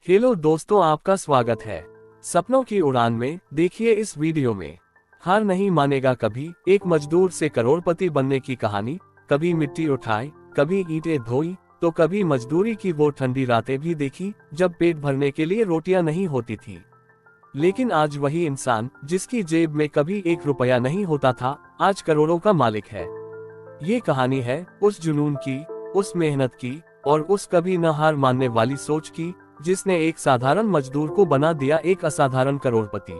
Hello दोस्तों, आपका स्वागत है सपनों की उड़ान में। देखिए इस वीडियो में हार नहीं मानेगा कभी, एक मजदूर से करोड़पति बनने की कहानी। कभी मिट्टी उठाई, कभी ईंटें धोई, तो कभी मजदूरी की वो ठंडी रातें भी देखी जब पेट भरने के लिए रोटियां नहीं होती थी। लेकिन आज वही इंसान जिसकी जेब में कभी एक रुपया नहीं होता था, आज करोड़ों का मालिक है। ये कहानी है उस जुनून की, उस मेहनत की और उस कभी न हार मानने वाली सोच की, जिसने एक साधारण मजदूर को बना दिया एक असाधारण करोड़पति।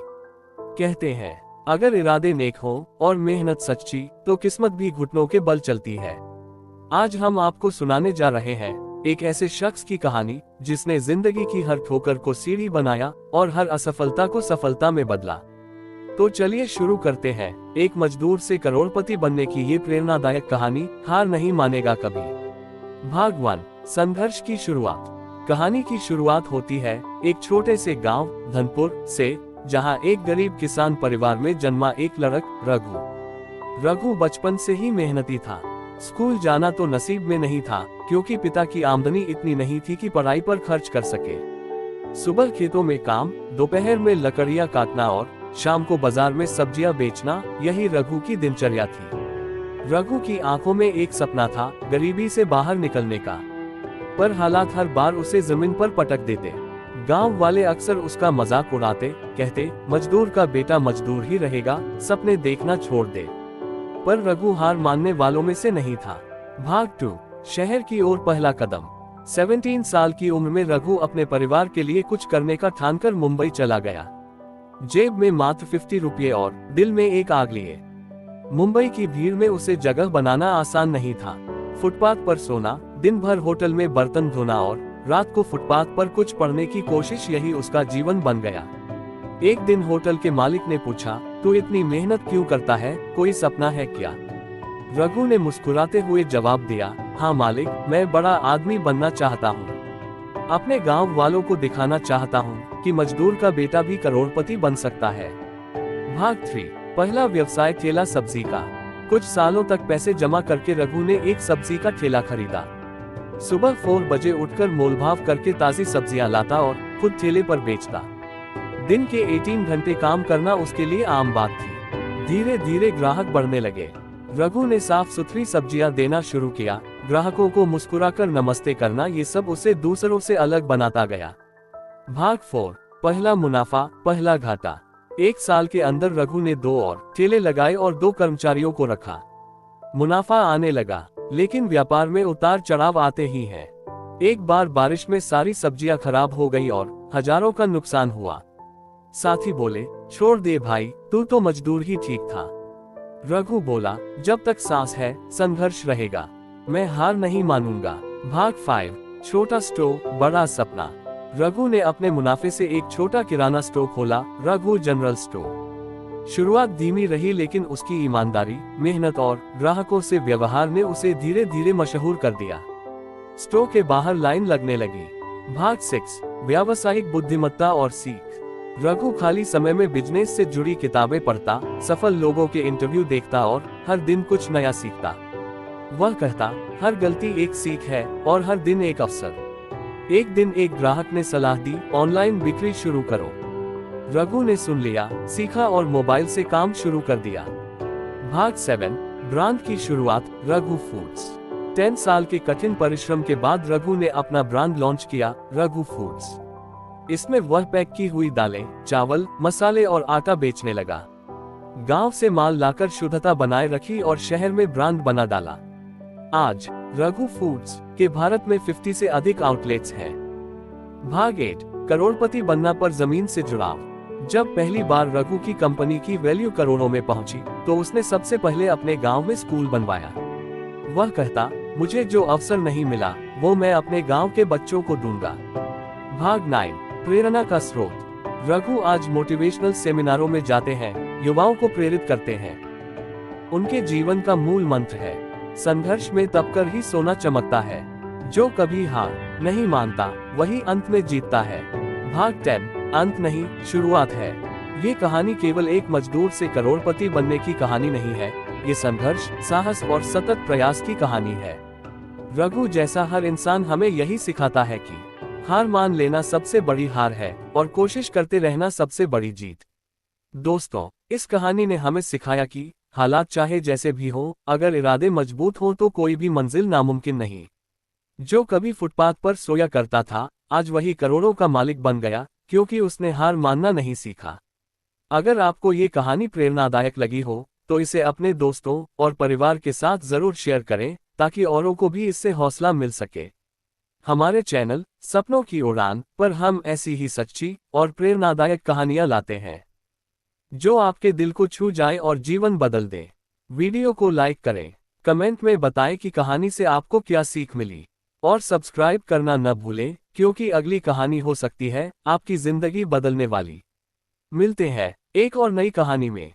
कहते हैं अगर इरादे नेक हो और मेहनत सच्ची, तो किस्मत भी घुटनों के बल चलती है। आज हम आपको सुनाने जा रहे हैं एक ऐसे शख्स की कहानी जिसने जिंदगी की हर ठोकर को सीढ़ी बनाया और हर असफलता को सफलता में बदला। तो चलिए शुरू करते हैं एक मजदूर से करोड़पति बनने की ये प्रेरणादायक कहानी, हार नहीं मानेगा कभी। भाग 1, संघर्ष की शुरुआत। कहानी की शुरुआत होती है एक छोटे से गांव धनपुर से, जहां एक गरीब किसान परिवार में जन्मा एक लड़का रघु बचपन से ही मेहनती था। स्कूल जाना तो नसीब में नहीं था, क्योंकि पिता की आमदनी इतनी नहीं थी कि पढ़ाई पर खर्च कर सके। सुबह खेतों में काम, दोपहर में लकड़ियां काटना और शाम को बाजार में सब्जियां बेचना, यही रघु की दिनचर्या थी। रघु की आंखों में एक सपना था, गरीबी से बाहर निकलने का, पर हालात हर बार उसे जमीन पर पटक देते। गांव वाले अक्सर उसका मजाक उड़ाते, कहते मजदूर का बेटा मजदूर ही रहेगा, सपने देखना छोड़ दे। पर रघु हार मानने वालों में से नहीं था। भाग 2, शहर की ओर पहला कदम। 17 साल की उम्र में रघु अपने परिवार के लिए कुछ करने का ठानकर मुंबई चला गया। जेब में मात्र 50 रुपये और दिल में एक आग लिए। मुंबई की भीड़ में उसे जगह बनाना आसान नहीं था। फुटपाथ पर सोना, दिन भर होटल में बर्तन धोना और रात को फुटपाथ पर कुछ पढ़ने की कोशिश, यही उसका जीवन बन गया। एक दिन होटल के मालिक ने पूछा, तू इतनी मेहनत क्यों करता है, कोई सपना है क्या? रघु ने मुस्कुराते हुए जवाब दिया, हाँ मालिक, मैं बड़ा आदमी बनना चाहता हूँ। अपने गांव वालों को दिखाना चाहता हूँ कि मजदूर का बेटा भी करोड़पति बन सकता है। भाग 3, पहला व्यवसाय, ठेला सब्जी का। कुछ सालों तक पैसे जमा करके रघु ने एक सब्जी का ठेला खरीदा। सुबह 4 बजे उठकर मोलभाव करके ताजी सब्जियां लाता और खुद ठेले पर बेचता। दिन के 18 घंटे काम करना उसके लिए आम बात थी। धीरे धीरे ग्राहक बढ़ने लगे। रघु ने साफ सुथरी सब्जियां देना शुरू किया। ग्राहकों को मुस्कुराकर नमस्ते करना, ये सब उसे दूसरों से अलग बनाता गया। भाग 4, पहला मुनाफा पहला घाटा। 1 साल के अंदर रघु ने 2 और ठेले लगाए और 2 कर्मचारियों को रखा। मुनाफा आने लगा, लेकिन व्यापार में उतार चढ़ाव आते ही हैं। एक बार बारिश में सारी सब्जियां खराब हो गई और हजारों का नुकसान हुआ। साथी बोले, छोड़ दे भाई, तू तो मजदूर ही ठीक था। रघु बोला, जब तक सांस है संघर्ष रहेगा, मैं हार नहीं मानूंगा। भाग 5, छोटा स्टोर बड़ा सपना। रघु ने अपने मुनाफे से एक छोटा किराना स्टोर खोला, रघु जनरल स्टोर। शुरुआत धीमी रही, लेकिन उसकी ईमानदारी, मेहनत और ग्राहकों से व्यवहार ने उसे धीरे धीरे मशहूर कर दिया। स्टोर के बाहर लाइन लगने लगी। भाग 6, व्यावसायिक बुद्धिमत्ता और सीख। रघु खाली समय में बिजनेस से जुड़ी किताबें पढ़ता, सफल लोगों के इंटरव्यू देखता और हर दिन कुछ नया सीखता। वह कहता, हर गलती एक सीख है और हर दिन एक अवसर। एक दिन एक ग्राहक ने सलाह दी, ऑनलाइन बिक्री शुरू करो। रघु ने सुन लिया, सीखा और मोबाइल से काम शुरू कर दिया। भाग 7, ब्रांड की शुरुआत, रघु फूड्स। 10 साल के कठिन परिश्रम के बाद रघु ने अपना ब्रांड लॉन्च किया, रघु फूड्स। इसमें वह पैक की हुई दालें, चावल, मसाले और आटा बेचने लगा। गांव से माल लाकर शुद्धता बनाए रखी और शहर में ब्रांड बना डाला। आज रघु फूड्स के भारत में 50 से अधिक आउटलेट्स हैं। भाग 8, करोड़पति बनना पर जमीन से जुड़ाव। जब पहली बार रघु की कंपनी की वैल्यू करोड़ों में पहुंची, तो उसने सबसे पहले अपने गांव में स्कूल बनवाया। वह कहता, मुझे जो अवसर नहीं मिला, वो मैं अपने गांव के बच्चों को दूंगा। भाग 9, प्रेरणा का स्रोत। रघु आज मोटिवेशनल सेमिनारों में जाते हैं, युवाओं को प्रेरित करते हैं। उनके जीवन का मूल मंत्र है, संघर्ष में तपकर ही सोना चमकता है। जो कभी हार नहीं मानता, वही अंत में जीतता है। भाग 10, अंत नहीं शुरुआत है। ये कहानी केवल एक मजदूर से करोड़पति बनने की कहानी नहीं है, ये संघर्ष, साहस और सतत प्रयास की कहानी है। रघु जैसा हर इंसान हमें यही सिखाता है कि हार मान लेना सबसे बड़ी हार है और कोशिश करते रहना सबसे बड़ी जीत। दोस्तों, इस कहानी ने हमें सिखाया कि हालात चाहे जैसे भी हो, अगर इरादे मजबूत हो तो कोई भी मंजिल नामुमकिन नहीं। जो कभी फुटपाथ पर सोया करता था, आज वही करोड़ों का मालिक बन गया, क्योंकि उसने हार मानना नहीं सीखा। अगर आपको ये कहानी प्रेरणादायक लगी हो, तो इसे अपने दोस्तों और परिवार के साथ जरूर शेयर करें, ताकि औरों को भी इससे हौसला मिल सके। हमारे चैनल सपनों की उड़ान पर हम ऐसी ही सच्ची और प्रेरणादायक कहानियां लाते हैं, जो आपके दिल को छू जाए और जीवन बदल दे। वीडियो को लाइक करें, कमेंट में बताएं कि कहानी से आपको क्या सीख मिली, और सब्सक्राइब करना न भूलें, क्योंकि अगली कहानी हो सकती है आपकी जिंदगी बदलने वाली। मिलते हैं एक और नई कहानी में।